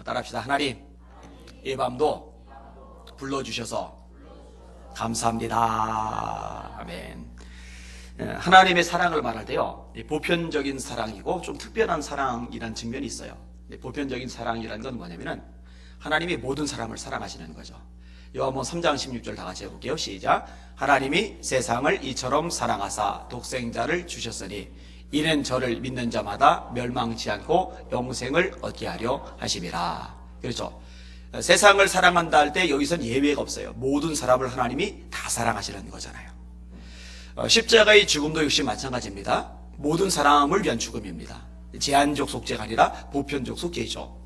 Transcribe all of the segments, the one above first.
따라합시다. 하나님, 이 밤도 불러주셔서 감사합니다. 아멘. 하나님의 사랑을 말할 때요, 보편적인 사랑이고 좀 특별한 사랑이라는 측면이 있어요. 보편적인 사랑이라는 건 뭐냐면은 하나님이 모든 사람을 사랑하시는 거죠. 요한복음 3장 16절 다 같이 해볼게요. 시작. 하나님이 세상을 이처럼 사랑하사 독생자를 주셨으니 이는 저를 믿는 자마다 멸망치 않고 영생을 얻게 하려 하심이라. 그렇죠. 세상을 사랑한다 할 때 여기선 예외가 없어요. 모든 사람을 하나님이 다 사랑하시는 거잖아요. 십자가의 죽음도 역시 마찬가지입니다. 모든 사람을 위한 죽음입니다. 제한적 속죄가 아니라 보편적 속죄이죠.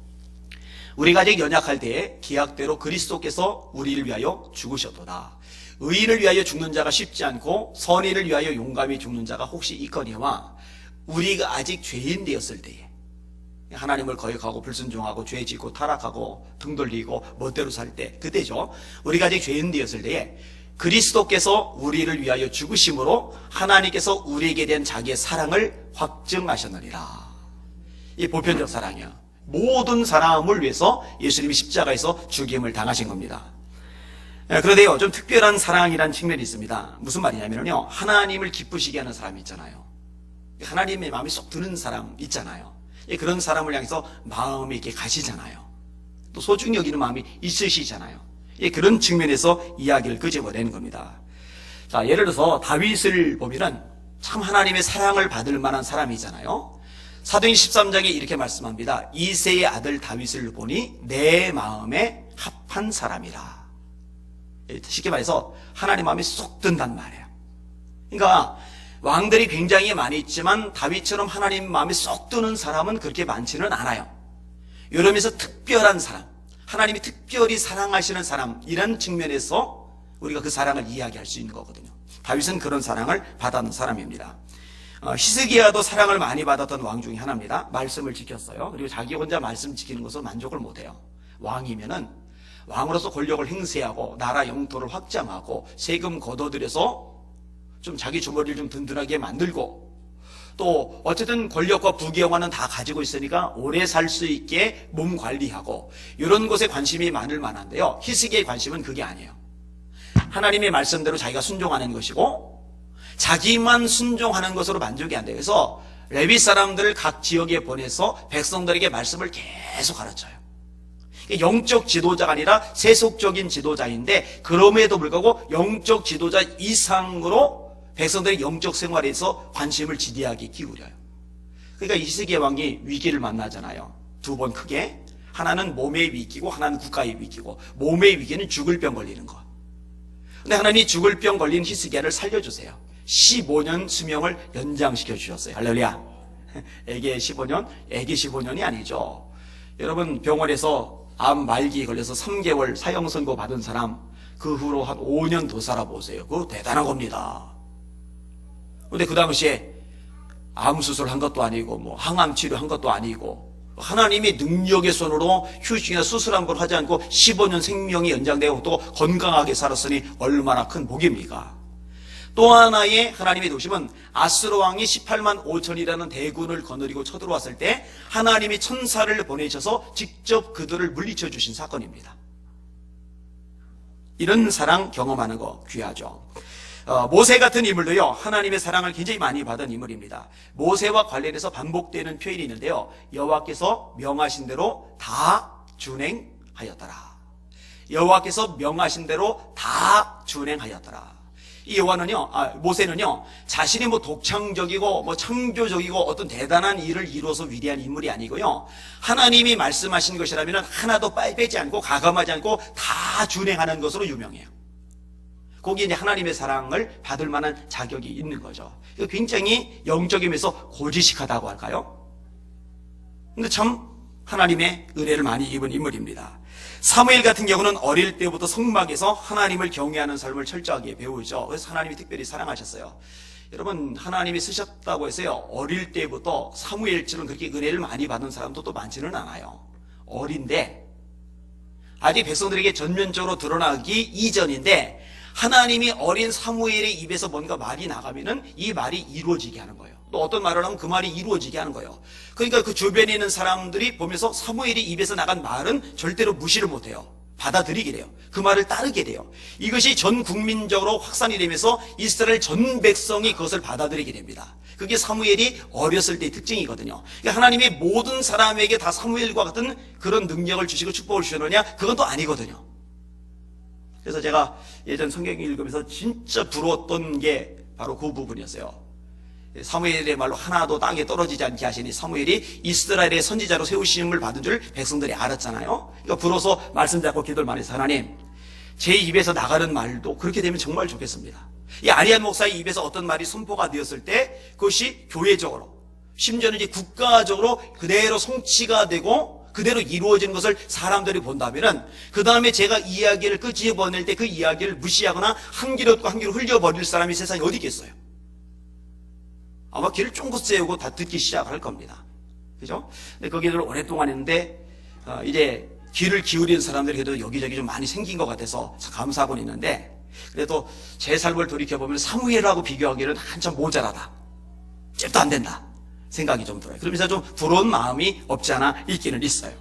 우리가 아직 연약할 때에 기약대로 그리스도께서 우리를 위하여 죽으셨도다. 의인을 위하여 죽는 자가 쉽지 않고 선인을 위하여 용감히 죽는 자가 혹시 있거니와 우리가 아직 죄인 되었을 때에 하나님을 거역하고 불순종하고 죄 짓고 타락하고 등 돌리고 멋대로 살 때, 그때죠. 우리가 아직 죄인 되었을 때에 그리스도께서 우리를 위하여 죽으심으로 하나님께서 우리에게 대한 자기의 사랑을 확증하셨느니라. 이 보편적 사랑이요. 모든 사람을 위해서 예수님이 십자가에서 죽임을 당하신 겁니다. 그런데요, 좀 특별한 사랑이라는 측면이 있습니다. 무슨 말이냐면요, 하나님을 기쁘시게 하는 사람이 있잖아요. 하나님의 마음이 쏙 드는 사람 있잖아요. 그런 사람을 향해서 마음이 이렇게 가시잖아요. 또 소중히 여기는 마음이 있으시잖아요. 그런 측면에서 이야기를 끄집어내는 겁니다. 자, 예를 들어서 다윗을 보면은 참 하나님의 사랑을 받을 만한 사람이잖아요. 사도행 13장에 이렇게 말씀합니다. 이새의 아들 다윗을 보니 내 마음에 합한 사람이라. 쉽게 말해서 하나님 마음이 쏙 든단 말이에요. 그러니까 왕들이 굉장히 많이 있지만 다윗처럼 하나님 마음이 쏙 드는 사람은 그렇게 많지는 않아요. 이러면서 특별한 사람, 하나님이 특별히 사랑하시는 사람, 이런 측면에서 우리가 그 사랑을 이야기할 수 있는 거거든요. 다윗은 그런 사랑을 받았는 사람입니다. 히스기야도 사랑을 많이 받았던 왕 중에 하나입니다. 말씀을 지켰어요. 그리고 자기 혼자 말씀 지키는 것으로 만족을 못해요. 왕이면은 왕으로서 권력을 행세하고 나라 영토를 확장하고 세금 걷어들여서 좀 자기 주머니를 좀 든든하게 만들고, 또 어쨌든 권력과 부귀영화는 다 가지고 있으니까 오래 살 수 있게 몸 관리하고 이런 것에 관심이 많을 만한데요, 히스기야의 관심은 그게 아니에요. 하나님의 말씀대로 자기가 순종하는 것이고 자기만 순종하는 것으로 만족이 안 돼요. 그래서 레위 사람들을 각 지역에 보내서 백성들에게 말씀을 계속 가르쳐요. 영적 지도자가 아니라 세속적인 지도자인데 그럼에도 불구하고 영적 지도자 이상으로 백성들의 영적 생활에서 관심을 지대하게 기울여요. 그러니까 히스기야 왕이 위기를 만나잖아요. 두 번 크게. 하나는 몸의 위기고 하나는 국가의 위기고, 몸의 위기는 죽을 병 걸리는 거. 근데 하나님이 죽을 병 걸린 히스기야를 살려주세요. 15년 수명을 연장시켜 주셨어요. 할렐루야. 애기 15년? 애기 15년이 아니죠. 여러분, 병원에서 암 말기에 걸려서 3개월 사형 선고 받은 사람, 그 후로 한 5년 더 살아보세요. 그거 대단한 겁니다. 근데 그 당시에 암 수술 한 것도 아니고 항암 치료 한 것도 아니고 하나님의 능력의 손으로 휴식이나 수술한 걸 하지 않고 15년 생명이 연장되고 또 건강하게 살았으니 얼마나 큰 복입니까? 또 하나의 하나님의 도심은 아스로 왕이 18만 5천이라는 대군을 거느리고 쳐들어왔을 때 하나님이 천사를 보내셔서 직접 그들을 물리쳐 주신 사건입니다. 이런 사랑 경험하는 거 귀하죠. 모세 같은 인물도요, 하나님의 사랑을 굉장히 많이 받은 인물입니다. 모세와 관련해서 반복되는 표현이 있는데요, 여호와께서 명하신 대로 다 준행하였더라. 여호와께서 명하신 대로 다 준행하였더라. 이 모세는요, 자신이 독창적이고 창조적이고 어떤 대단한 일을 이루어서 위대한 인물이 아니고요, 하나님이 말씀하신 것이라면 하나도 빼지 않고 가감하지 않고 다 준행하는 것으로 유명해요. 거기에 이제 하나님의 사랑을 받을 만한 자격이 있는 거죠. 굉장히 영적이면서 고지식하다고 할까요? 근데 참 하나님의 은혜를 많이 입은 인물입니다. 사무엘 같은 경우는 어릴 때부터 성막에서 하나님을 경외하는 삶을 철저하게 배우죠. 그래서 하나님이 특별히 사랑하셨어요. 여러분, 하나님이 쓰셨다고 해서요, 어릴 때부터 사무엘처럼 그렇게 은혜를 많이 받은 사람도 또 많지는 않아요. 어린데 아직 백성들에게 전면적으로 드러나기 이전인데 하나님이 어린 사무엘의 입에서 뭔가 말이 나가면은 이 말이 이루어지게 하는 거예요. 또 어떤 말을 하면 그 말이 이루어지게 하는 거예요. 그러니까 그 주변에 있는 사람들이 보면서 사무엘이 입에서 나간 말은 절대로 무시를 못해요. 받아들이게 돼요. 그 말을 따르게 돼요. 이것이 전 국민적으로 확산이 되면서 이스라엘 전 백성이 그것을 받아들이게 됩니다. 그게 사무엘이 어렸을 때의 특징이거든요. 그러니까 하나님이 모든 사람에게 다 사무엘과 같은 그런 능력을 주시고 축복을 주셨느냐? 그건 또 아니거든요. 그래서 제가 예전 성경 읽으면서 진짜 부러웠던 게 바로 그 부분이었어요. 사무엘의 말로 하나도 땅에 떨어지지 않게 하시니 사무엘이 이스라엘의 선지자로 세우심을 받은 줄 백성들이 알았잖아요. 그러니까 불어서 말씀 잡고 기도를 많이 해서 하나님, 제 입에서 나가는 말도 그렇게 되면 정말 좋겠습니다. 이 아리안 목사의 입에서 어떤 말이 선포가 되었을 때 그것이 교회적으로, 심지어는 이제 국가적으로 그대로 성취가 되고 그대로 이루어지는 것을 사람들이 본다면은 그 다음에 제가 이야기를 끝이 보낼 때 그 이야기를 무시하거나 한 귀로 한 귀로 흘려버릴 사람이 세상에 어디 있겠어요? 아마 귀를 쫑긋 세우고 다 듣기 시작할 겁니다. 그죠? 근데 거기를 오랫동안 했는데, 이제 귀를 기울이는 사람들이 그래도 여기저기 좀 많이 생긴 것 같아서 감사하고는 있는데, 그래도 제 삶을 돌이켜보면 사무엘하고 비교하기는 한참 모자라다. 잽도 안 된다. 생각이 좀 들어요. 그러면서 좀 부러운 마음이 없지 않아 있기는 있어요.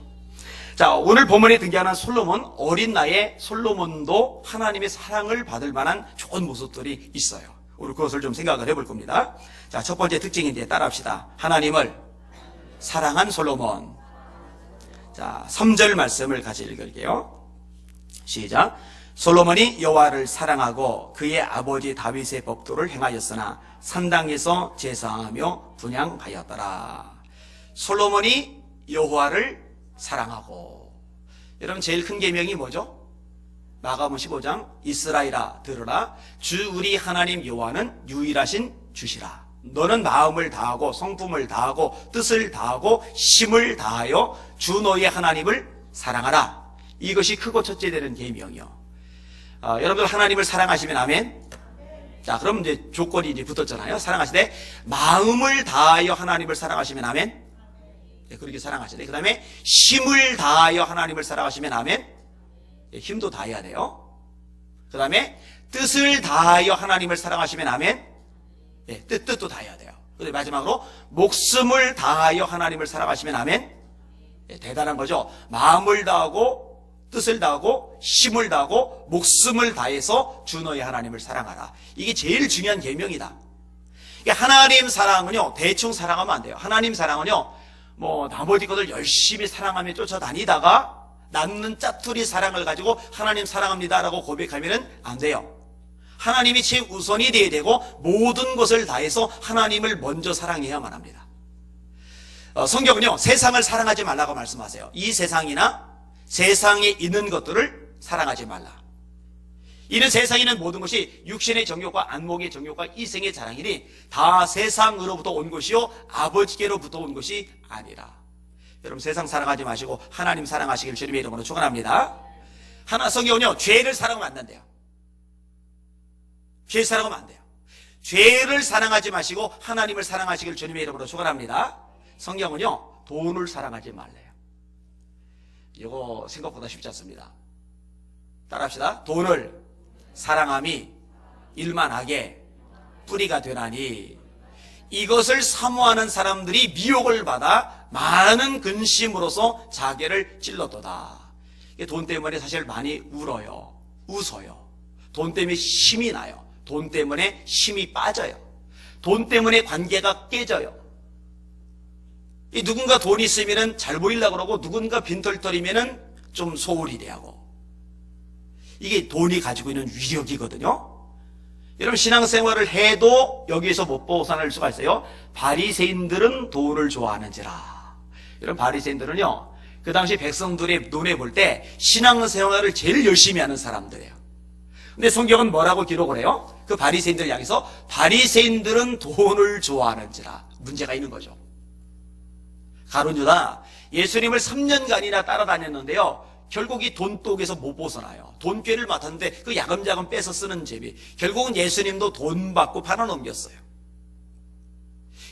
자, 오늘 본문에 등장하는 솔로몬, 어린 나이에 솔로몬도 하나님의 사랑을 받을 만한 좋은 모습들이 있어요. 우리 그것을 좀 생각을 해볼 겁니다. 자, 첫 번째 특징인데 따라합시다. 하나님을 사랑한 솔로몬. 자, 3절 말씀을 같이 읽을게요. 시작. 솔로몬이 여호와를 사랑하고 그의 아버지 다윗의 법도를 행하였으나 산당에서 제사하며 분향하였더라. 솔로몬이 여호와를 사랑하고. 여러분 제일 큰 계명이 뭐죠? 마가복음 15장 이스라엘아 들으라 주 우리 하나님 여호와는 유일하신 주시라. 너는 마음을 다하고 성품을 다하고 뜻을 다하고 힘을 다하여 주 너의 하나님을 사랑하라. 이것이 크고 첫째 되는 계명이요. 여러분들 하나님을 사랑하시면 아멘. 자, 그럼 이제 조건이 이제 붙었잖아요. 사랑하시되 마음을 다하여 하나님을 사랑하시면 아멘. 네, 그렇게 사랑하시되 그 다음에 힘을 다하여 하나님을 사랑하시면 아멘. 힘도 다해야 돼요. 그 다음에 뜻을 다하여 하나님을 사랑하시면 아멘. 네, 뜻도 다해야 돼요. 그리고 마지막으로 목숨을 다하여 하나님을 사랑하시면 아멘. 네, 대단한 거죠. 마음을 다하고 뜻을 다하고 힘을 다하고 목숨을 다해서 주 너의 하나님을 사랑하라. 이게 제일 중요한 계명이다. 하나님 사랑은요 대충 사랑하면 안 돼요. 하나님 사랑은요 뭐 나머지 것들 열심히 사랑하며 쫓아다니다가 남는 짜투리 사랑을 가지고 하나님 사랑합니다라고 고백하면 안 돼요. 하나님이 최우선이 돼야 되고 모든 것을 다해서 하나님을 먼저 사랑해야만 합니다. 성경은요 세상을 사랑하지 말라고 말씀하세요. 이 세상이나 세상에 있는 것들을 사랑하지 말라. 이는 세상에 있는 모든 것이 육신의 정욕과 안목의 정욕과 이생의 자랑이니 다 세상으로부터 온 것이요 아버지께로부터 온 것이 아니라. 여러분 세상 사랑하지 마시고 하나님 사랑하시길 주님의 이름으로 축원합니다. 성경은요 죄를 사랑하면 안 된대요. 죄를 사랑하면 안 돼요. 죄를 사랑하지 마시고 하나님을 사랑하시길 주님의 이름으로 축원합니다. 성경은요 돈을 사랑하지 말래요. 이거 생각보다 쉽지 않습니다. 따라합시다. 돈을 사랑함이 일만하게 뿌리가 되나니 이것을 사모하는 사람들이 미혹을 받아 많은 근심으로서 자기를 찔렀도다. 돈 때문에 사실 많이 울어요. 웃어요. 돈 때문에 힘이 나요. 돈 때문에 힘이 빠져요. 돈 때문에 관계가 깨져요. 누군가 돈이 있으면 잘 보이려고 그러고 누군가 빈털터리면 좀 소홀히 대하고. 이게 돈이 가지고 있는 위력이거든요. 여러분 신앙생활을 해도 여기에서 못 벗어날 수가 있어요. 바리새인들은 돈을 좋아하는지라. 여러분 바리새인들은요 그 당시 백성들의 눈에 볼 때 신앙생활을 제일 열심히 하는 사람들이에요. 근데 성경은 뭐라고 기록을 해요? 그 바리새인들 향해서 바리새인들은 돈을 좋아하는지라. 문제가 있는 거죠. 가룟 유다 예수님을 3년간이나 따라다녔는데요 결국 이 돈독에서 못 벗어나요. 돈꾀를 맡았는데 그 야금야금 빼서 쓰는 재미. 결국은 예수님도 돈 받고 팔아넘겼어요.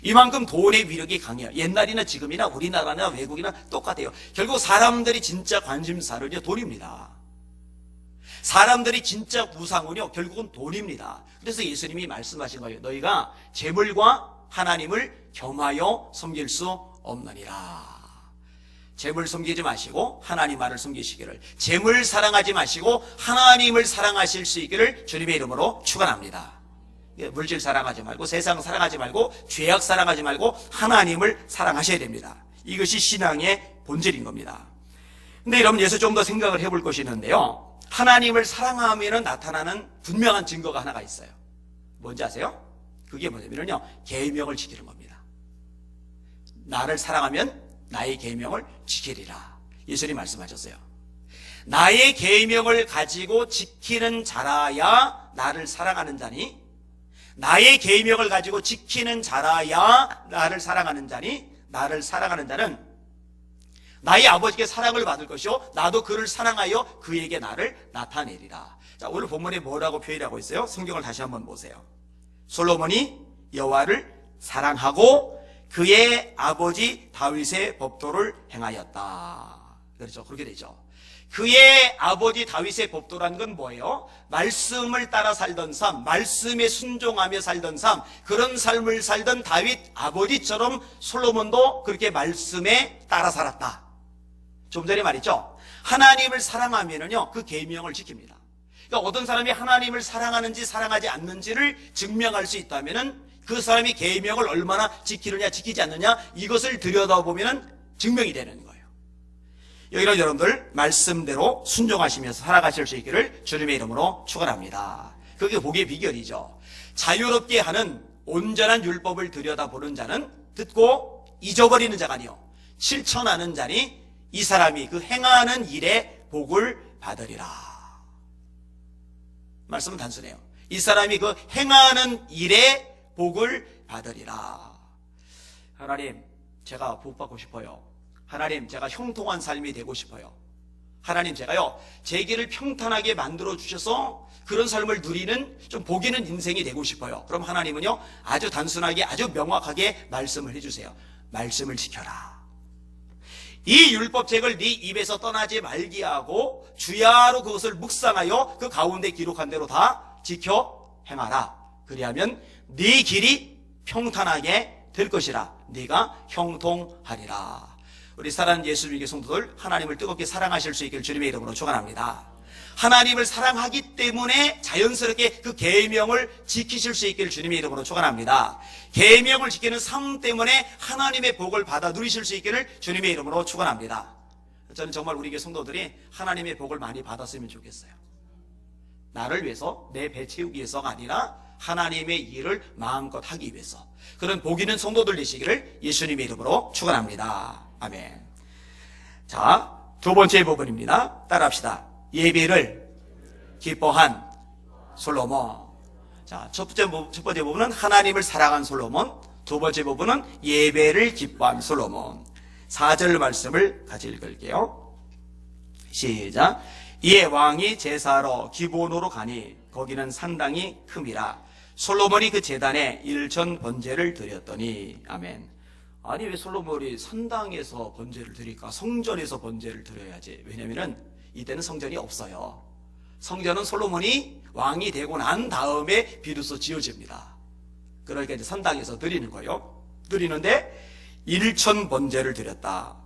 이만큼 돈의 위력이 강해요. 옛날이나 지금이나 우리나라나 외국이나 똑같아요. 결국 사람들이 진짜 관심사는요 돈입니다. 사람들이 진짜 우상은요 결국은 돈입니다. 그래서 예수님이 말씀하신 거예요. 너희가 재물과 하나님을 겸하여 섬길 수 없느니라. 재물 섬기지 마시고 하나님만을 섬기시기를, 재물 사랑하지 마시고 하나님을 사랑하실 수 있기를 주님의 이름으로 축원합니다. 물질 사랑하지 말고, 세상 사랑하지 말고, 죄악 사랑하지 말고 하나님을 사랑하셔야 됩니다. 이것이 신앙의 본질인 겁니다. 근데 여러분, 여기서 좀 더 생각을 해볼 것이 있는데요, 하나님을 사랑하면 나타나는 분명한 증거가 하나가 있어요. 뭔지 아세요? 그게 뭐냐면요, 계명을 지키는 겁니다. 나를 사랑하면 나의 계명을 지키리라, 예수님이 말씀하셨어요. 나의 계명을 가지고 지키는 자라야 나를 사랑하는 자니, 나의 계명을 가지고 지키는 자라야 나를 사랑하는 자니, 나를 사랑하는 자는 나의 아버지께 사랑을 받을 것이요 나도 그를 사랑하여 그에게 나를 나타내리라. 자, 오늘 본문에 뭐라고 표현하고 있어요? 성경을 다시 한번 보세요. 솔로몬이 여호와를 사랑하고 그의 아버지 다윗의 법도를 행하였다. 그렇죠? 그렇게 되죠. 그의 아버지 다윗의 법도란 건 뭐예요? 말씀을 따라 살던 삶, 말씀에 순종하며 살던 삶, 그런 삶을 살던 다윗 아버지처럼 솔로몬도 그렇게 말씀에 따라 살았다. 좀 전에 말했죠, 하나님을 사랑하면은요 그 계명을 지킵니다. 그러니까 어떤 사람이 하나님을 사랑하는지 사랑하지 않는지를 증명할 수 있다면은 그 사람이 계명을 얼마나 지키느냐 지키지 않느냐, 이것을 들여다보면은 증명이 되는 거예요. 여기는 여러분들 말씀대로 순종하시면서 살아가실 수 있기를 주님의 이름으로 축원합니다. 그게 복의 비결이죠. 자유롭게 하는 온전한 율법을 들여다보는 자는 듣고 잊어버리는 자가 아니요 실천하는 자니 이 사람이 그 행하는 일에 복을 받으리라. 말씀은 단순해요. 이 사람이 그 행하는 일에 복을 받으리라. 하나님, 제가 복 받고 싶어요. 하나님, 제가 형통한 삶이 되고 싶어요. 하나님, 제가요 제 길을 평탄하게 만들어 주셔서 그런 삶을 누리는 좀 복 있는 인생이 되고 싶어요. 그럼 하나님은요 아주 단순하게 아주 명확하게 말씀을 해주세요. 말씀을 지켜라. 이 율법책을 네 입에서 떠나지 말게 하고 주야로 그것을 묵상하여 그 가운데 기록한 대로 다 지켜 행하라. 그리하면 네 길이 평탄하게 될 것이라. 네가 형통하리라. 우리 사랑하는 예수 믿는 성도들, 하나님을 뜨겁게 사랑하실 수 있기를 주님의 이름으로 축원합니다. 하나님을 사랑하기 때문에 자연스럽게 그 계명을 지키실 수 있기를 주님의 이름으로 축원합니다. 계명을 지키는 삶 때문에 하나님의 복을 받아 누리실 수 있기를 주님의 이름으로 축원합니다. 저는 정말 우리 교회 성도들이 하나님의 복을 많이 받았으면 좋겠어요. 나를 위해서, 내 배 채우기 위해서가 아니라 하나님의 일을 마음껏 하기 위해서, 그런 복 있는 성도들 되시기를 예수님의 이름으로 축원합니다. 아멘. 자, 두 번째 부분입니다. 따라합시다. 예배를 기뻐한 솔로몬. 자, 첫 번째 부분은 하나님을 사랑한 솔로몬, 두 번째 부분은 예배를 기뻐한 솔로몬. 4절 말씀을 같이 읽을게요. 시작. 이에 왕이 제사하러 기브온으로 가니 거기는 상당히 큼이라. 솔로몬이 그 제단에 1천 번제를 드렸더니. 아멘. 아니, 왜 솔로몬이 산당에서 번제를 드릴까? 성전에서 번제를 드려야지. 왜냐면은 이때는 성전이 없어요. 성전은 솔로몬이 왕이 되고 난 다음에 비로소 지어집니다. 그러니까 이제 산당에서 드리는 거예요. 드리는데 1천 번제를 드렸다.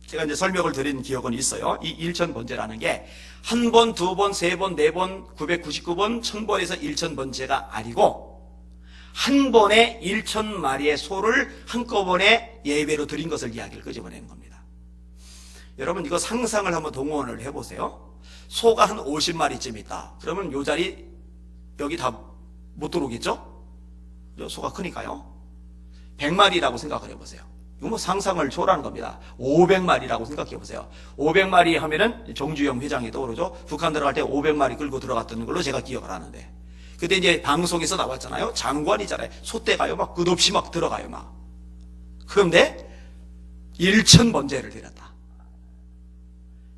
제가 이제 설명을 드린 기억은 있어요. 이 1천 번제라는 게 한 번, 두 번, 세 번, 네 번, 999번, 1000번에서 1천 번제가 아니고 한 번에 1,000마리의 소를 한꺼번에 예배로 드린 것을 이야기를 끄집어내는 겁니다. 여러분, 이거 상상을 한번 동원을 해보세요. 소가 한 50마리쯤 있다. 그러면 요 자리 여기 다 못 들어오겠죠? 소가 크니까요. 100마리라고 생각을 해보세요. 이거 뭐 상상을 초월하는 겁니다. 500마리라고 생각해 보세요. 500마리 하면은 정주영 회장이 떠오르죠. 북한 들어갈 때 500마리 끌고 들어갔던 걸로 제가 기억을 하는데, 그때 이제 방송에서 나왔잖아요. 장관이잖아요. 소떼가요 막 끝없이 막 들어가요 막. 그런데 1천 번제를 드렸다.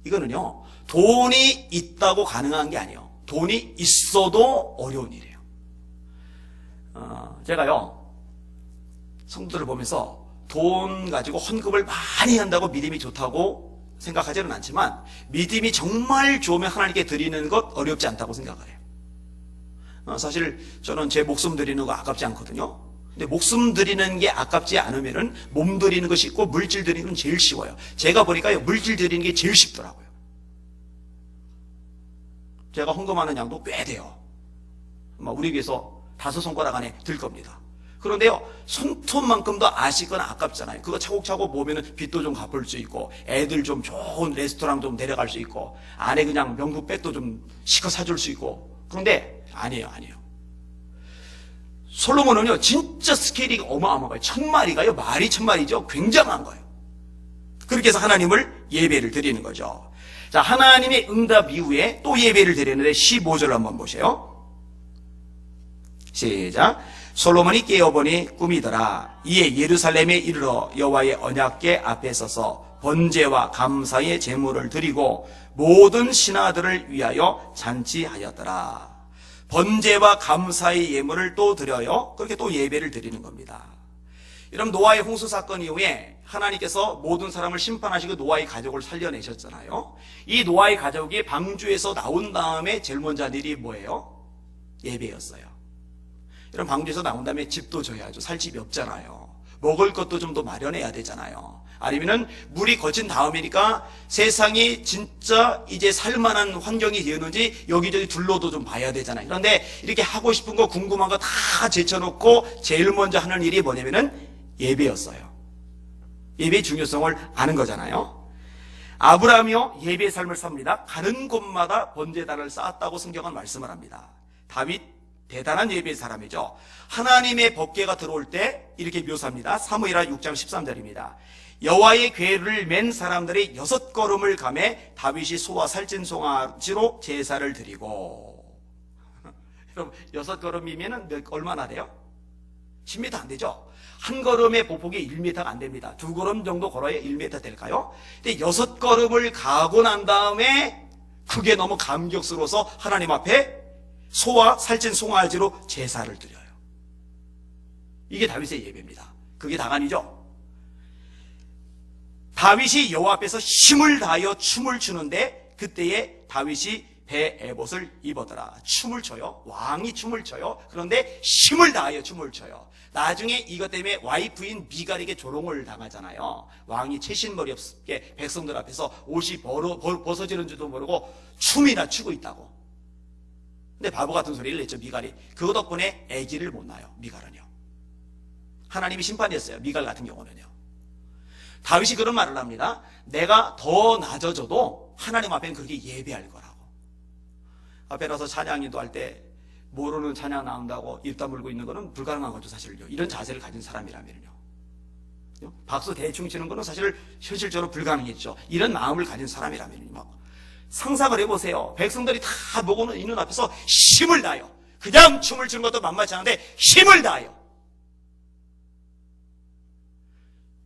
이거는요 돈이 있다고 가능한 게 아니에요. 돈이 있어도 어려운 일이에요. 제가요 성도들을 보면서 돈 가지고 헌금을 많이 한다고 믿음이 좋다고 생각하지는 않지만, 믿음이 정말 좋으면 하나님께 드리는 것 어렵지 않다고 생각을 해요. 사실 저는 제 목숨 드리는 거 아깝지 않거든요. 근데 목숨 드리는 게 아깝지 않으면은 몸 드리는 것이 있고 물질 드리는 건 제일 쉬워요. 제가 보니까요, 물질 드리는 게 제일 쉽더라고요. 제가 헌금하는 양도 꽤 돼요. 아마 우리 교회에서 5손가락 안에 들 겁니다. 그런데요, 손톱만큼도 아쉽거나 아깝잖아요. 그거 차곡차곡 모으면 빚도 좀 갚을 수 있고, 애들 좀 좋은 레스토랑 좀 데려갈 수 있고, 아내 그냥 명품 백도 좀 시커 사줄 수 있고. 그런데 아니에요. 솔로몬은요, 진짜 스케일이 어마어마해요. 1000마리가요, 말이 1000마리죠. 굉장한 거예요. 그렇게 해서 하나님을 예배를 드리는 거죠. 자, 하나님의 응답 이후에 또 예배를 드리는데 15절 한번 보세요. 시작. 솔로몬이 깨어보니 꿈이더라. 이에 예루살렘에 이르러 여호와의 언약궤 앞에 서서 번제와 감사의 제물을 드리고 모든 신하들을 위하여 잔치하였더라. 번제와 감사의 예물을 또 드려요. 그렇게 또 예배를 드리는 겁니다. 여러분, 노아의 홍수 사건 이후에 하나님께서 모든 사람을 심판하시고 노아의 가족을 살려내셨잖아요. 이 노아의 가족이 방주에서 나온 다음에 제일 먼저 한 일이 뭐예요? 예배였어요. 여러분, 방주에서 나온 다음에 집도 져야죠. 살 집이 없잖아요. 먹을 것도 좀 더 마련해야 되잖아요. 아니면은 물이 거친 다음이니까 세상이 진짜 이제 살만한 환경이 되었는지 여기저기 둘러도 좀 봐야 되잖아요. 그런데 이렇게 하고 싶은 거 궁금한 거 다 제쳐놓고 제일 먼저 하는 일이 뭐냐면은 예배였어요. 예배의 중요성을 아는 거잖아요. 아브라함이요, 예배의 삶을 삽니다. 가는 곳마다 번제단을 쌓았다고 성경은 말씀을 합니다. 다윗 대단한 예배의 사람이죠. 하나님의 법궤가 들어올 때 이렇게 묘사합니다. 사무엘하 6장 13절입니다. 여호와의 궤를 맨 사람들이 6걸음을 가매 다윗이 소와 살찐 송아지로 제사를 드리고. 여러분, 6걸음이면 얼마나 돼요? 10m 안 되죠? 한 걸음의 보폭이 1m가 안 됩니다. 2걸음 정도 걸어야 1m 될까요? 근데 6걸음을 가고 난 다음에 그게 너무 감격스러워서 하나님 앞에 소와 살찐 송아지로 제사를 드려요. 이게 다윗의 예배입니다. 그게 다간이죠. 다윗이 여호와 앞에서 힘을 다하여 춤을 추는데 그때에 다윗이 배 에봇을 입었더라. 춤을 춰요. 왕이 춤을 춰요. 그런데 힘을 다하여 춤을 춰요. 나중에 이것 때문에 와이프인 미갈에게 조롱을 당하잖아요. 왕이 채신머리 없게 백성들 앞에서 옷이 벗어지는 줄도 모르고 춤이나 추고 있다고. 근데 바보 같은 소리를 냈죠, 미갈이. 그거 덕분에 아기를 못 낳아요, 미갈은요. 하나님이 심판했어요, 미갈 같은 경우는요. 다윗이 그런 말을 합니다. 내가 더 낮아져도 하나님 앞에는 그렇게 예배할 거라고. 앞에 나서 찬양인도 할 때 모르는 찬양 나온다고 입 다물고 있는 거는 불가능한 거죠, 사실요. 이런 자세를 가진 사람이라면요. 박수 대충 치는 거는 사실 현실적으로 불가능했죠. 이런 마음을 가진 사람이라면요. 상상을 해보세요. 백성들이 다 보고 있는 앞에서 힘을 다해요. 그냥 춤을 추는 것도 만만치 않은데 힘을 다해요.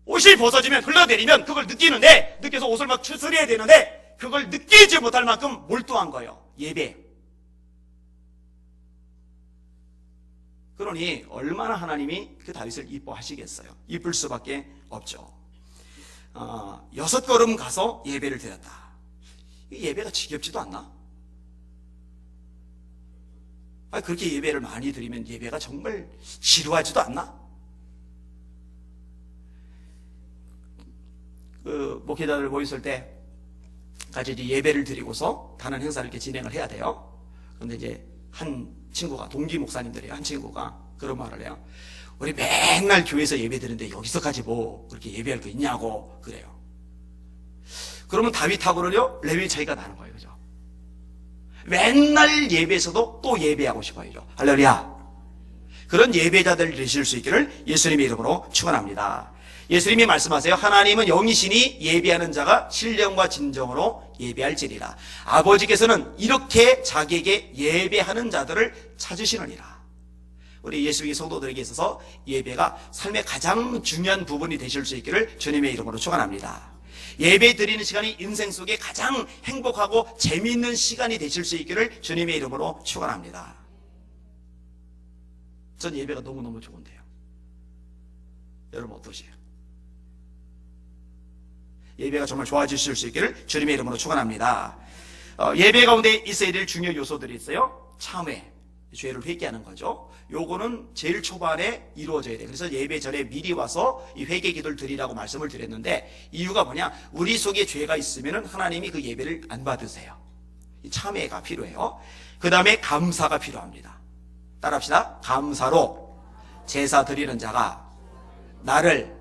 옷이 벗어지면 흘러내리면 그걸 느끼는데, 느껴서 옷을 막 추스려야 되는데 그걸 느끼지 못할 만큼 몰두한 거예요. 예배. 그러니 얼마나 하나님이 그 다윗을 이뻐하시겠어요. 이쁠 수밖에 없죠. 6걸음 가서 예배를 드렸다. 이 예배가 지겹지도 않나? 그렇게 예배를 많이 드리면 예배가 정말 지루하지도 않나? 목회자들 모였을 때 같이 이제 예배를 드리고서 다른 행사를 이렇게 진행을 해야 돼요. 그런데 이제 한 친구가, 동기 목사님들이에요. 한 친구가 그런 말을 해요. 우리 맨날 교회에서 예배 드리는데 여기서까지 뭐 그렇게 예배할 거 있냐고 그래요. 그러면 다윗하고는요, 레벨 차이가 나는 거예요. 그죠? 맨날 예배에서도 또 예배하고 싶어요. 할렐루야. 그런 예배자들 되실 수 있기를 예수님의 이름으로 축원합니다. 예수님이 말씀하세요. 하나님은 영이시니 예배하는 자가 신령과 진정으로 예배할지니라. 아버지께서는 이렇게 자기에게 예배하는 자들을 찾으시느니라. 우리 예수의 성도들에게 있어서 예배가 삶의 가장 중요한 부분이 되실 수 있기를 주님의 이름으로 축원합니다. 예배 드리는 시간이 인생 속에 가장 행복하고 재미있는 시간이 되실 수 있기를 주님의 이름으로 축원합니다. 전 예배가 너무너무 좋은데요. 여러분 어떠세요? 예배가 정말 좋아지실 수 있기를 주님의 이름으로 축원합니다. 예배 가운데 있어야 될 중요 요소들이 있어요. 참회. 죄를 회개하는 거죠. 요거는 제일 초반에 이루어져야 돼요. 그래서 예배 전에 미리 와서 이 회개 기도를 드리라고 말씀을 드렸는데, 이유가 뭐냐? 우리 속에 죄가 있으면 하나님이 그 예배를 안 받으세요. 참회가 필요해요. 그 다음에 감사가 필요합니다. 따라합시다. 감사로 제사 드리는 자가 나를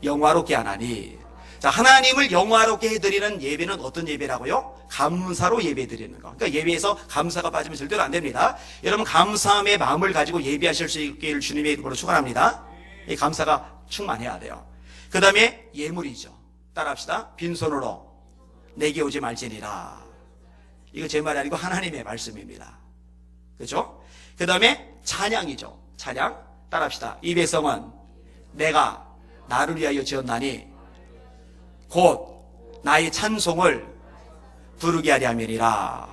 영화롭게 하나니. 자, 하나님을 영화롭게 해드리는 예배는 어떤 예배라고요? 감사로 예배 드리는 거. 그러니까 예배에서 감사가 빠지면 절대로 안 됩니다. 여러분, 감사함의 마음을 가지고 예배하실 수 있기를 주님의 이름으로 축원합니다. 이 감사가 충만해야 돼요. 그 다음에 예물이죠. 따라합시다. 빈손으로 내게 오지 말지니라. 이거 제 말이 아니고 하나님의 말씀입니다. 그렇죠? 그 다음에 찬양이죠. 찬양. 따라합시다. 이 백성은 내가 나를 위하여 지었나니 곧 나의 찬송을 부르게 하려 함이니라.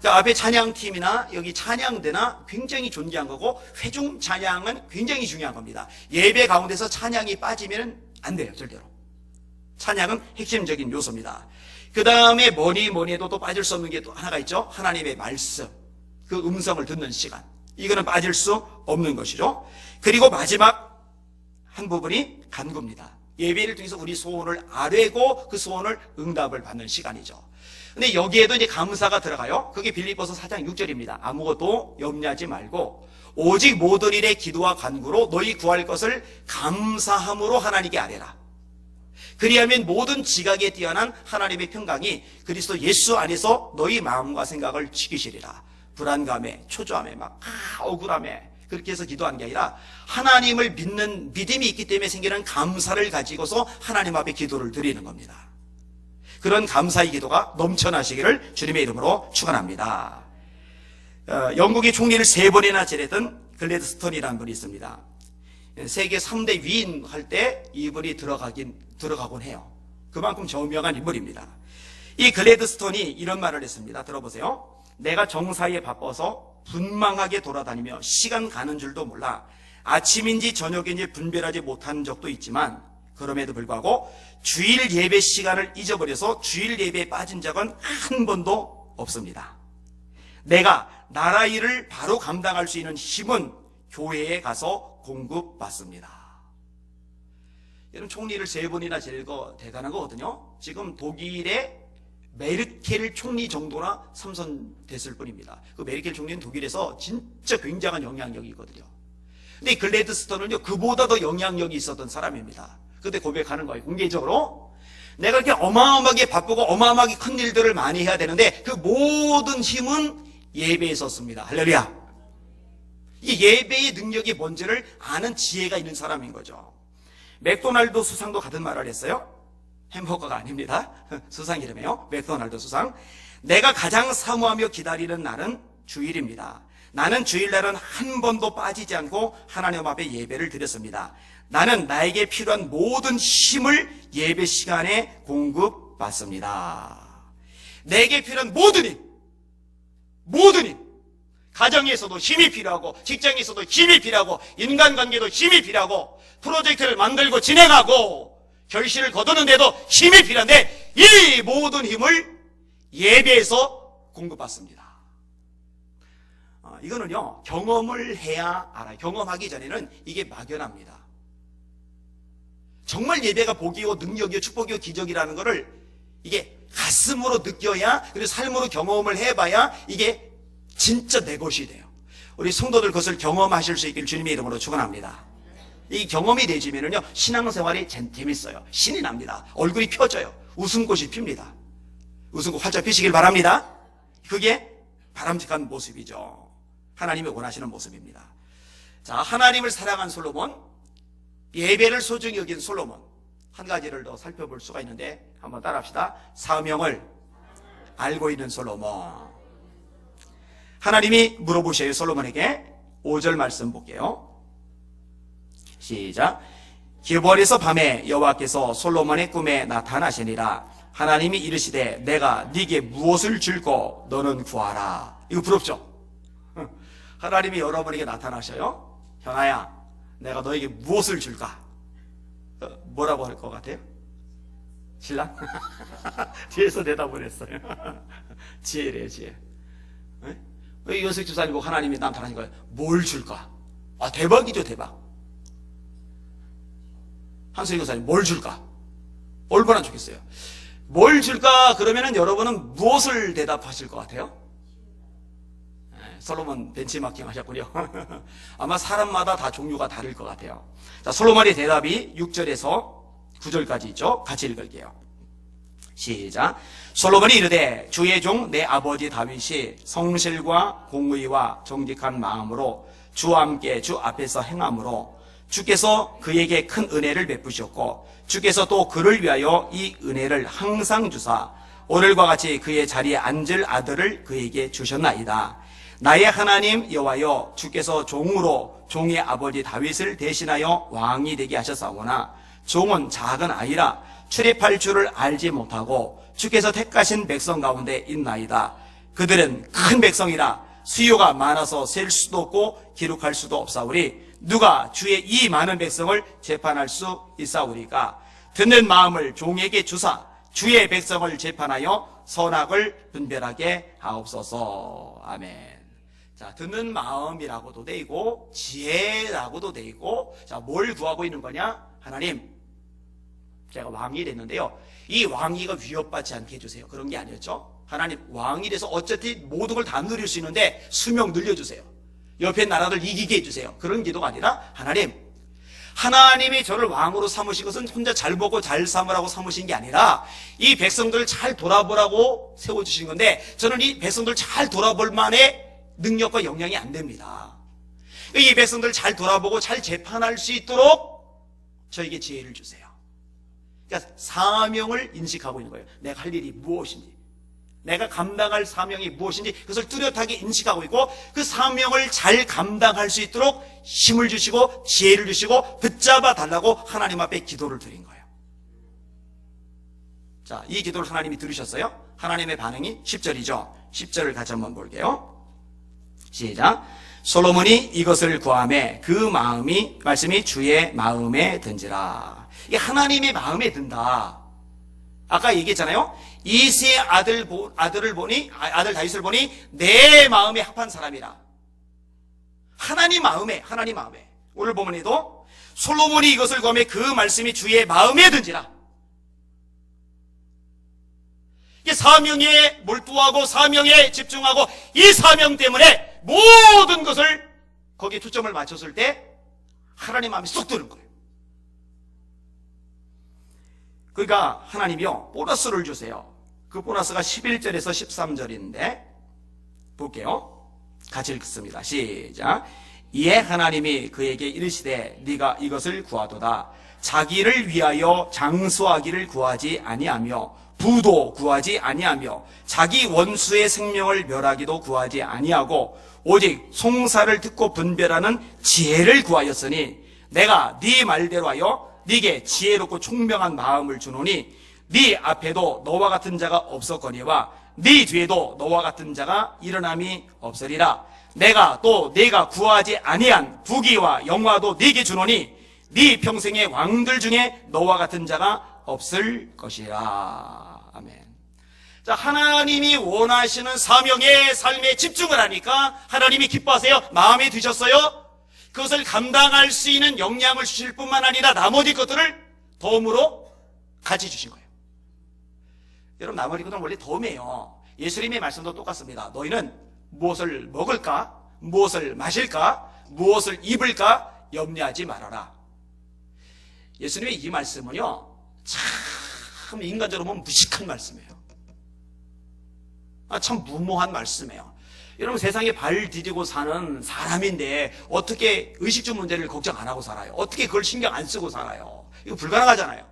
자, 앞에 찬양팀이나 여기 찬양대나 굉장히 존귀한 거고, 회중 찬양은 굉장히 중요한 겁니다. 예배 가운데서 찬양이 빠지면 안 돼요. 절대로. 찬양은 핵심적인 요소입니다. 그 다음에 뭐니 해도 또 빠질 수 없는 게 또 하나가 있죠. 하나님의 말씀, 그 음성을 듣는 시간. 이거는 빠질 수 없는 것이죠. 그리고 마지막 한 부분이 간구입니다. 예배를 통해서 우리 소원을 아뢰고 그 소원을 응답을 받는 시간이죠. 근데 여기에도 이제 감사가 들어가요. 그게 빌립보서 4장 6절입니다. 아무것도 염려하지 말고 오직 모든 일에 기도와 간구로 너희 구할 것을 감사함으로 하나님께 아뢰라. 그리하면 모든 지각에 뛰어난 하나님의 평강이 그리스도 예수 안에서 너희 마음과 생각을 지키시리라. 불안감에, 초조함에, 억울함에 그렇게 해서 기도하는 게 아니라 하나님을 믿는 믿음이 있기 때문에 생기는 감사를 가지고서 하나님 앞에 기도를 드리는 겁니다. 그런 감사의 기도가 넘쳐나시기를 주님의 이름으로 축원합니다. 영국의 총리를 3번이나 지냈던 글래드스톤이라는 분이 있습니다. 세계 3대 위인 할 때 이분이 들어가곤 해요. 그만큼 저명한 인물입니다. 이 글래드스톤이 이런 말을 했습니다. 들어보세요. 내가 정사에 바빠서 분망하게 돌아다니며 시간 가는 줄도 몰라 아침인지 저녁인지 분별하지 못한 적도 있지만, 그럼에도 불구하고 주일 예배 시간을 잊어버려서 주일 예배에 빠진 적은 한 번도 없습니다. 내가 나라 일을 바로 감당할 수 있는 힘은 교회에 가서 공급받습니다. 여러분, 총리를 3번이나 지낼 거 대단한 거거든요. 지금 독일의 메르켈 총리 정도나 삼선됐을 뿐입니다. 그 메르켈 총리는 독일에서 진짜 굉장한 영향력이 있거든요. 근데 이 글래드스톤은요, 그보다 더 영향력이 있었던 사람입니다. 그때 고백하는 거예요. 공개적으로 내가 이렇게 어마어마하게 바쁘고 어마어마하게 큰 일들을 많이 해야 되는데 그 모든 힘은 예배에 있었습니다. 할렐루야. 이게 예배의 능력이 뭔지를 아는 지혜가 있는 사람인 거죠. 맥도날드 수상도 같은 말을 했어요. 햄버거가 아닙니다. 수상 이름이에요. 맥도날드 수상. 내가 가장 사모하며 기다리는 날은 주일입니다. 나는 주일날은 한 번도 빠지지 않고 하나님 앞에 예배를 드렸습니다. 나는 나에게 필요한 모든 힘을 예배 시간에 공급받습니다. 내게 필요한 모든 힘, 가정에서도 힘이 필요하고 직장에서도 힘이 필요하고 인간관계도 힘이 필요하고 프로젝트를 만들고 진행하고 결실을 거두는데도 힘이 필요한데 이 모든 힘을 예배에서 공급받습니다. 이거는요, 경험을 해야 알아요. 경험하기 전에는 이게 막연합니다. 정말 예배가 복이요 능력이요 축복이요 기적이라는 거를 이게 가슴으로 느껴야, 그리고 삶으로 경험을 해봐야 이게 진짜 내 것이 돼요. 우리 성도들 그것을 경험하실 수 있기를 주님의 이름으로 축원합니다. 이 경험이 되지면은요, 신앙생활이 재밌어요. 신이 납니다. 얼굴이 펴져요. 웃음꽃이 핍니다. 웃음꽃 활짝 피시길 바랍니다. 그게 바람직한 모습이죠. 하나님이 원하시는 모습입니다. 자, 하나님을 사랑한 솔로몬, 예배를 소중히 여긴 솔로몬, 한 가지를 더 살펴볼 수가 있는데 한번 따라합시다. 사명을 알고 있는 솔로몬. 하나님이 물어보셔요, 솔로몬에게. 5절 말씀 볼게요. 시작. 기브온에서 밤에 여호와께서 솔로몬의 꿈에 나타나시니라. 하나님이 이르시되 내가 네게 무엇을 줄고 너는 구하라. 이거 부럽죠? 하나님이 여러분에게 나타나셔요. 현아야, 내가 너에게 무엇을 줄까? 뭐라고 할 것 같아요? 신랑? 뒤에서 대답을 했어요. 지혜래요, 지혜. 이현석 집사님 보고 하나님이 나타나신 거예요. 뭘 줄까? 아, 대박이죠, 대박. 한수희 교사님, 뭘 줄까? 얼마나 좋겠어요. 뭘 줄까? 그러면은 여러분은 무엇을 대답하실 것 같아요? 솔로몬 벤치마킹 하셨군요. 아마 사람마다 다 종류가 다를 것 같아요. 자, 솔로몬의 대답이 6절에서 9절까지 있죠. 같이 읽을게요. 시작. 솔로몬이 이르되 주의 종 내 아버지 다윗이 성실과 공의와 정직한 마음으로 주와 함께 주 앞에서 행함으로 주께서 그에게 큰 은혜를 베푸셨고 주께서 또 그를 위하여 이 은혜를 항상 주사 오늘과 같이 그의 자리에 앉을 아들을 그에게 주셨나이다. 나의 하나님 여호와여 주께서 종으로 종의 아버지 다윗을 대신하여 왕이 되게 하셨사오나 종은 작은 아이라 출입할 줄을 알지 못하고 주께서 택하신 백성 가운데 있나이다. 그들은 큰 백성이라 수요가 많아서 셀 수도 없고 기록할 수도 없사오니 누가 주의 이 많은 백성을 재판할 수 있사오리까? 듣는 마음을 종에게 주사 주의 백성을 재판하여 선악을 분별하게 하옵소서. 아멘. 자, 듣는 마음이라고도 돼 있고 지혜라고도 돼 있고, 자, 뭘 구하고 있는 거냐? 하나님, 제가 왕이 됐는데요, 이 왕위가 위협받지 않게 해주세요. 그런 게 아니었죠. 하나님, 왕이 돼서 어쨌든 모든 걸 다 누릴 수 있는데 수명 늘려주세요. 옆에 나라들 이기게 해주세요. 그런 기도가 아니라 하나님, 하나님이 저를 왕으로 삼으신 것은 혼자 잘 먹고 잘 삼으라고 삼으신 게 아니라 이 백성들을 잘 돌아보라고 세워주신 건데, 저는 이 백성들을 잘 돌아볼 만의 능력과 역량이 안 됩니다. 이 백성들을 잘 돌아보고 잘 재판할 수 있도록 저에게 지혜를 주세요. 그러니까 사명을 인식하고 있는 거예요. 내가 할 일이 무엇인지, 내가 감당할 사명이 무엇인지 그것을 뚜렷하게 인식하고 있고, 그 사명을 잘 감당할 수 있도록 힘을 주시고 지혜를 주시고 붙잡아 달라고 하나님 앞에 기도를 드린 거예요. 자, 이 기도를 하나님이 들으셨어요? 하나님의 반응이 10절이죠. 10절을 같이 한번 볼게요. 시작. 솔로몬이 이것을 구하매 그 말씀이 주의 마음에 든지라. 이 하나님의 마음에 든다. 아까 얘기했잖아요. 이새의 아들 다윗을 보니 내 마음에 합한 사람이라. 하나님 마음에. 오늘 본문에도 솔로몬이 이것을 구하매 그 말씀이 주의 마음에 든지라. 이 사명에 몰두하고 사명에 집중하고 이 사명 때문에 모든 것을 거기에 초점을 맞췄을 때 하나님 마음이 쏙 드는 거예요. 그러니까 하나님이요, 보너스를 주세요. 그 보너스가 11절에서 13절인데 볼게요. 같이 읽습니다. 시작. 이에 하나님이 그에게 이르시되 네가 이것을 구하도다. 자기를 위하여 장수하기를 구하지 아니하며 부도 구하지 아니하며 자기 원수의 생명을 멸하기도 구하지 아니하고 오직 송사를 듣고 분별하는 지혜를 구하였으니 내가 네 말대로 하여 네게 지혜롭고 총명한 마음을 주노니 네 앞에도 너와 같은 자가 없었거니와 네 뒤에도 너와 같은 자가 일어남이 없으리라. 내가 또 네가 구하지 아니한 부귀와 영화도 네게 주노니 네 평생의 왕들 중에 너와 같은 자가 없을 것이라. 아멘. 자, 하나님이 원하시는 사명의 삶에 집중을 하니까 하나님이 기뻐하세요. 마음에 드셨어요? 그것을 감당할 수 있는 역량을 주실 뿐만 아니라 나머지 것들을 덤으로 같이 주신 거예요. 여러분, 나머지 것들은 원래 덤이에요. 예수님의 말씀도 똑같습니다. 너희는 무엇을 먹을까? 무엇을 마실까? 무엇을 입을까? 염려하지 말아라. 예수님의 이 말씀은요, 참 인간적으로 보면 무식한 말씀이에요. 참 무모한 말씀이에요. 여러분, 세상에 발 디디고 사는 사람인데 어떻게 의식주 문제를 걱정 안 하고 살아요? 어떻게 그걸 신경 안 쓰고 살아요? 이거 불가능하잖아요.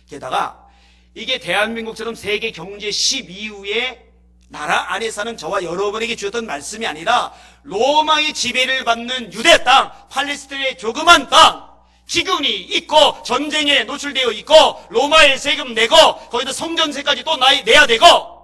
게다가 이게 대한민국처럼 세계 경제 12위의 나라 안에 사는 저와 여러분에게 주었던 말씀이 아니라 로마의 지배를 받는 유대 땅, 팔레스타인의 조그만 땅, 기근이 있고 전쟁에 노출되어 있고 로마에 세금 내고 거기다 성전세까지 또 내야 되고,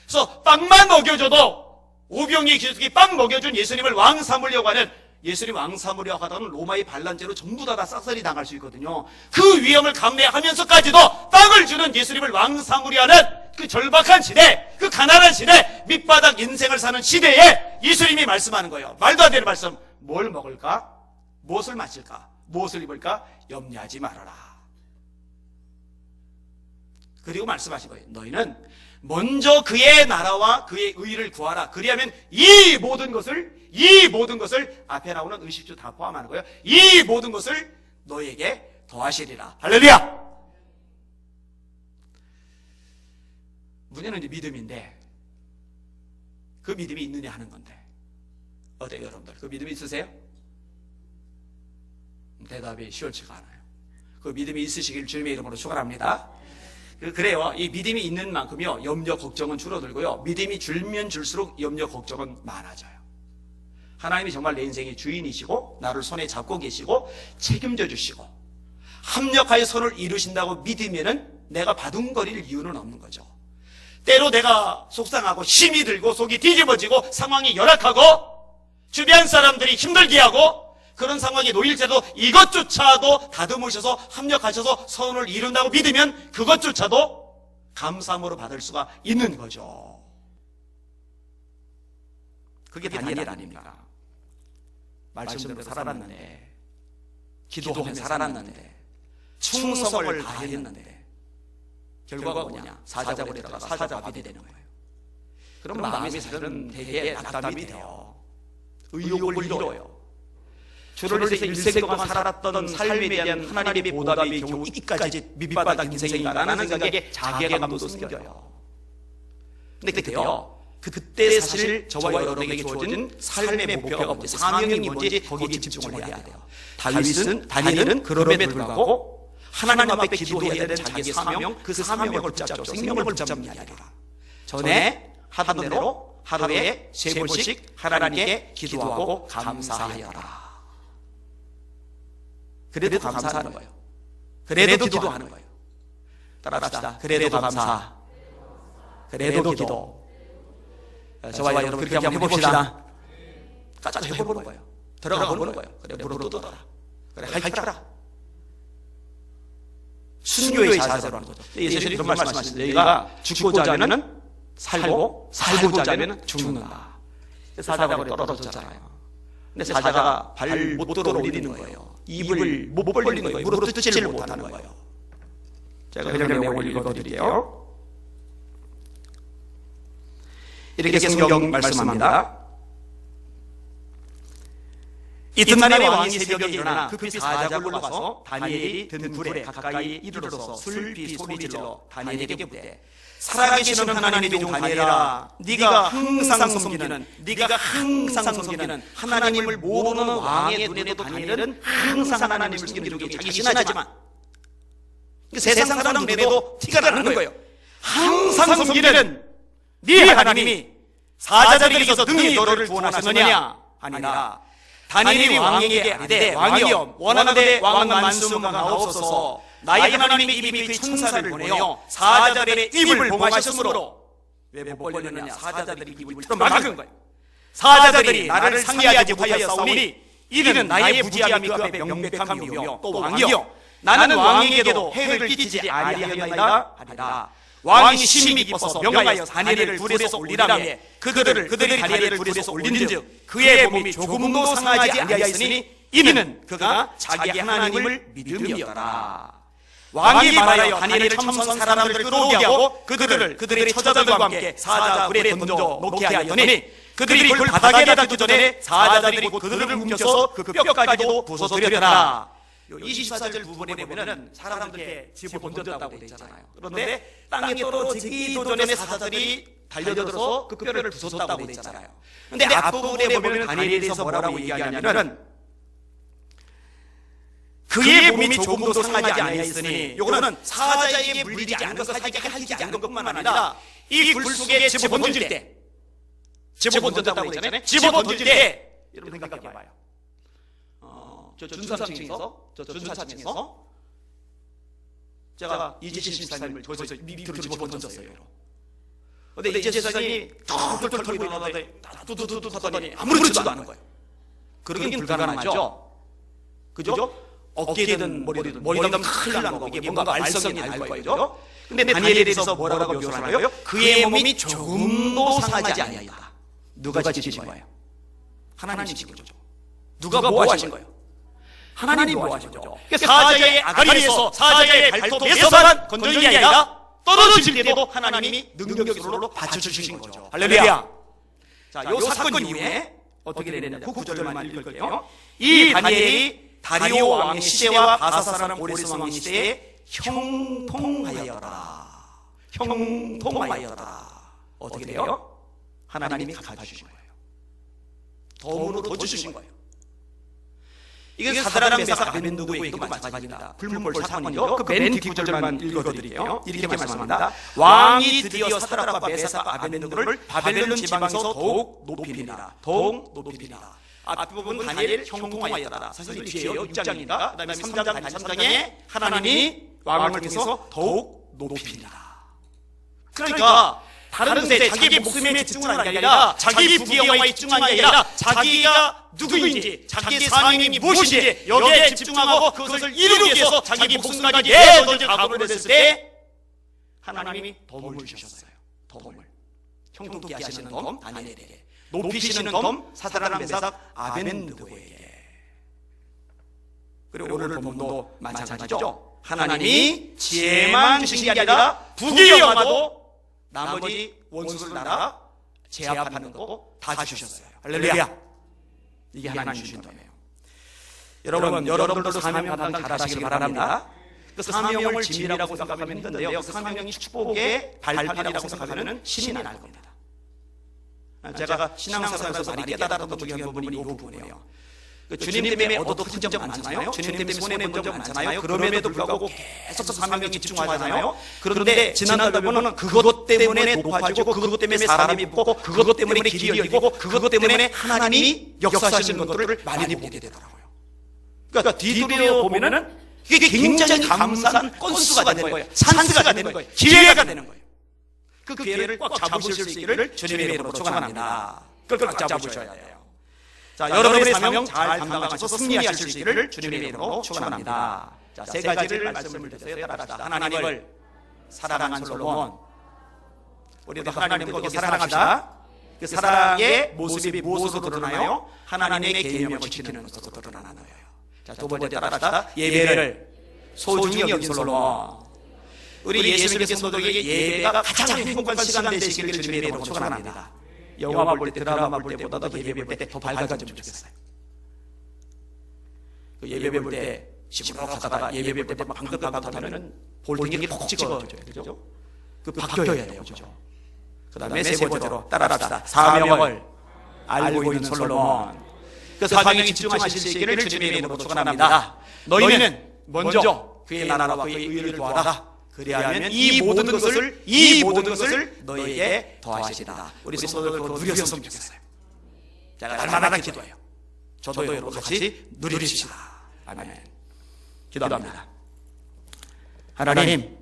그래서 빵만 먹여줘도 오병이의 기적이 빵 먹여준 예수님을 왕 삼으려고 하는, 예수님 왕 삼으려고 하다는 로마의 반란죄로 전부 다 싹쓸이 당할 수 있거든요. 그 위험을 감내하면서까지도 빵을 주는 예수님을 왕 삼으려 하는 그 절박한 시대, 그 가난한 시대, 밑바닥 인생을 사는 시대에 그런데 예수님이 말씀하는 거예요. 말도 안 되는 말씀. 뭘 먹을까? 무엇을 마실까? 무엇을 입을까? 염려하지 말아라. 그리고 말씀하신 거예요. 너희는 먼저 그의 나라와 그의 의를 구하라. 그리하면 이 모든 것을 앞에 나오는 의식주 다 포함하는 거예요. 이 모든 것을 너희에게 더하시리라. 할렐루야! 문제는 이제 믿음인데 그 믿음이 있느냐 하는 건데 어때요 여러분들? 그 믿음이 있으세요? 대답이 시원치가 않아요. 그 믿음이 있으시길 주님의 이름으로 축원합니다. 그래요. 이 믿음이 있는 만큼요 염려 걱정은 줄어들고요 믿음이 줄면 줄수록 염려 걱정은 많아져요. 하나님이 정말 내 인생의 주인이시고 나를 손에 잡고 계시고 책임져 주시고 합력하여 선을 이루신다고 믿으면은 내가 바둥거릴 이유는 없는 거죠. 때로 내가 속상하고 힘이 들고 속이 뒤집어지고 상황이 열악하고 주변 사람들이 힘들게 하고 그런 상황에 놓일 때도 이것조차도 다듬으셔서 합력하셔서 선을 이룬다고 믿으면 그것조차도 감사함으로 받을 수가 있는 거죠. 그게 다니엘 아닙니까? 말씀대로 살아났는데 기도하며 살아났는데 충성을 다했는데 결과가 뭐냐? 사자굴에 들어가 사자밥이 되는 거예요. 그럼 마음이 사실은 되게 낙담이 돼요. 의욕을 잃어요. 주를 위해서 일생 동안 살았던 삶에 대한 하나님의 보답이 겨우 이까지 밑바닥 인생인가라는 생각에 자괴감도 생겨요. 근데 그때요, 그때 사실 저와 여러분에게 주어진 삶의 목표가 뭔지, 사명이 뭔지 거기에 집중을 해야 돼요. 다니엘은 그럼에도 불구하고 하나님 앞에 기도해야 되는 자기의 사명, 그 사명을 붙잡죠. 생명을 붙잡는 게 아니라 전에 하던 대로 하루에 3번씩 하나님께 기도하고 감사하여라. 그래도 감사하는 거예요. 그래도 기도하는 거예요. 따라합시다. 그래도 감사. 그래도 기도. 저와 여러분 그렇게 한번 해봅시다. 까지 해보는 거예요. 들어가 보는 거예요. 그래 물어 뜯어라. 그래 할켜라. 순교의 자세로 하는 거죠. 예수님이 그런 말씀하시죠. 너희가 죽고자 하면은 살고 살고자 하면은 죽는다. 사자굴에 떨어졌잖아요. 근데 사자가 발 못 들어 올리는 거예요. 입을 못 벌리는 거예요. 물어 뜯지를 못하는 거예요. 제가 그냥 내용을 읽어드릴게요. 이렇게 성경 말씀합니다. 이튿날에 왕이 새벽에 일어나 급히 사자굴로 가서 다니엘이 든 불에 가까이 이르러서 슬피 소리질러 다니엘에게 묻되 살아계시는 하나님의 종 다니엘아, 네가 항상 섬기는 하나님을 모르는 왕의 눈에도 다니엘은 항상 하나님을 섬기는 게 자기 신하지만 세상 사람 눈에도 티가 나는 거예요. 항상 섬기는 네 하나님이 사자들에게서 능히 너를 구원하셨느냐? 아니라 다니엘이 왕에게 아뢰되 왕이여 원하노되 왕은 만수무가 나옵소서. 나의 하나님의 입이 그 천사를 보내어 사자들의 입을 봉하셨으므로 왜 못 벌리느냐? 사자들의 입을 틀어 막은 거예요. 사자들이 나를 상의하지 못하여 싸우니 이는 나의 무지함이 그 앞에 명백함이요 또 왕이여 나는 왕에게도 해를 끼치지 아니하였나이다 하니라. 왕이 심히 기뻐서 명하여 다니엘을 불에서 올리라며 그들이 다니엘을 불에서 올린즉 그의 몸이 조금도 상하지 아니하였으니 이는 그가 자기 하나님을 믿음이었더라. 왕이 말하여 다니엘을 참선 사람들을 끌어오게 하고 그들의 처자들과 함께 사자굴에 던져 놓게 하였더니 그들이 굴 바닥에다 두기 전에 사자들이 곧 그들을 훔쳐서 그 뼈까지도 부숴드렸더라. 24절 부분에 보면은 사람들께 집어 던졌다고 되어 있잖아요. 그런데 땅에 떨어지기도 전에 사자들이 달려들어서 그 뼈를 부쉈다고 되어 있잖아요. 그런데 앞부분에 보면 다니엘에 대해서 뭐라고 얘기하냐면은 그의 몸이 조금도 상하지 아니하였으니 요거는 사자에게 물리지 않은 것, 사자에게 할리지 않은 것뿐만 아니라 이 굴 속에 집어 던질 때 집어 던졌다고 했잖아요. 집어 던질 때 여러분 생각해봐요. 저 준사층에서 제가 이재신 집사님을 거기서 밑으로 집어 던졌어요. 근데 이재신 집사님이 털털 털고 일어나더니 두두두두 하더니 아무렇지도 않은 거예요. 그러긴 불가능하죠. 그죠? 어깨든 머리든 큰일 나는 거. 이게 뭔가 말썽이 날 거예요. 근데 다니엘에 대해서 뭐라고 묘사를 하요? 그의 몸이 조금도 상하지 아니하였다. 누가 지키신 거예요? 하나님 지킨 거죠. 누가 보호하신 거예요? 하나님이 보호하신 거죠. 사자의 아가리에서 사자의 발톱에서만 건져진 게 아니라 떨어질 때도 하나님이 능력으로 받쳐주신 거죠. 할렐루야. 자, 이 사건 이후에 어떻게 되느냐? 그 구절만 읽을게요. 이 다니엘이 다리오 왕의 시대와 바사사라는 고레스 왕의 시대에 형통하였다. 형통하였다. 어떻게 돼요? 하나님이 갚아주신 거예요. 덤으로 더 주신 거예요. 이게 사드락 메삭 아벤느고의 얘기도 마찬가지입니다. 불문벌 사건이죠. 그 맨 뒷구절만 읽어드릴게요. 이렇게 말씀합니다. 왕이 드디어 사드락과 메삭과 아벤느고를 바벨론 지방에서 더욱 높이니라. 더욱 높이니라. 앞부분 다니엘 형통하였다. 사실 뒤에요. 6장입니다. 그 다음에 3장, 다니엘 3장에 하나님이 왕을 통해서 더욱 높이니라. 그러니까 다른 데 자기 목숨에 집중한 게 아니라 자기 부귀영화에 집중한 게 아니라 자기가 누구인지 자기의 상임이 무엇인지 여기에 집중하고 그것을 이루기 위해서 자기 목숨까지 내던질 각오를 했을 때 하나님이 덤을 주셨어요. 덤을. 형통케 하시는 덤 다니엘에게, 높이시는 덤 사드락 메삭 아벤느고에게. 그리고 오늘 본문도 마찬가지죠. 하나님이 지혜만 주신 게 아니라 부귀영화도 나머지 원수들 나라 제압하는 것도 다 주셨어요. 할렐루야. 이게 하나님 주신 덤이에요. 여러분들도 사명 감당 잘하시길 바랍니다. 그 사명을 진리라고 생각하면 힘든데요. 그 사명이 축복의 발판이라고 생각하면 신이 날 겁니다. 제가 신앙생활에서 많이 깨달았던 중요한 부분이 이 부분이에요. 주님 때문에 얻어 큰 적 많잖아요. 주님 때문에 손해본 적 많잖아요. 그럼에도 불구하고 계속 사명에 집중하잖아요. 그런데 지난달 보면 그것 때문에 높아지고 그것 때문에 사람이 붙고 그것 때문에 길이 열리고 그것 때문에 하나님이 역사하시는 것들을 많이 보게 되더라고요. 그러니까 뒤돌려 보면은 이게 굉장히 감사한 건수가 되는 거예요. 찬스가 되는 거예요. 기회가 되는 거예요. 그 기회를 꽉 잡으실 수 있기를 주님의 이름으로 축원합니다. 꽉 잡으셔야 돼요. 자, 여러분의 사명 잘 감당하셔서 승리하실 수 있기를 주님의 이름으로 축원합니다. 자, 세 가지를 말씀을 드렸어요. 따라합시다. 하나님을 사랑한 솔로몬. 우리도 하나님을 거기 사랑합시다. 그 사랑의 모습이 무엇으로 드러나요? 하나님의 계명을 지키는 것으로 드러나는 거예요. 자, 두 번째 따라합시다. 예배를 소중히 여긴 솔로몬. 우리 예수님의 성도들에게 예배가 가장 행복한 시간 되시기를 주님의 이름으로 축원합니다. 영화 볼 때, 드라마 볼 때보다도 예배 볼 때 더 밝아졌으면 좋겠어요. 그 예배 볼 때 시부룩하다가 예배 볼 때 막 방긋방긋하면은 볼등이 푹 찍어져요. 그죠? 그 바뀌어야 돼요. 그죠? 그 다음에 세 번째로 따라합시다. 사명을 알고 있는 솔로몬. 그 사명에 집중하실 수 있기를 주님의 이름으로 축원합니다. 너희는 먼저 그의 나라와 그의 의를 구하라. 그리하면 이 모든 것을 너에게 더하시리라. 우리 성도들 그거 누렸으면 좋겠어요. 제가 날마다 기도해요. 저도 여러분 같이 누리시다. 아멘. 기도합니다. 하나님,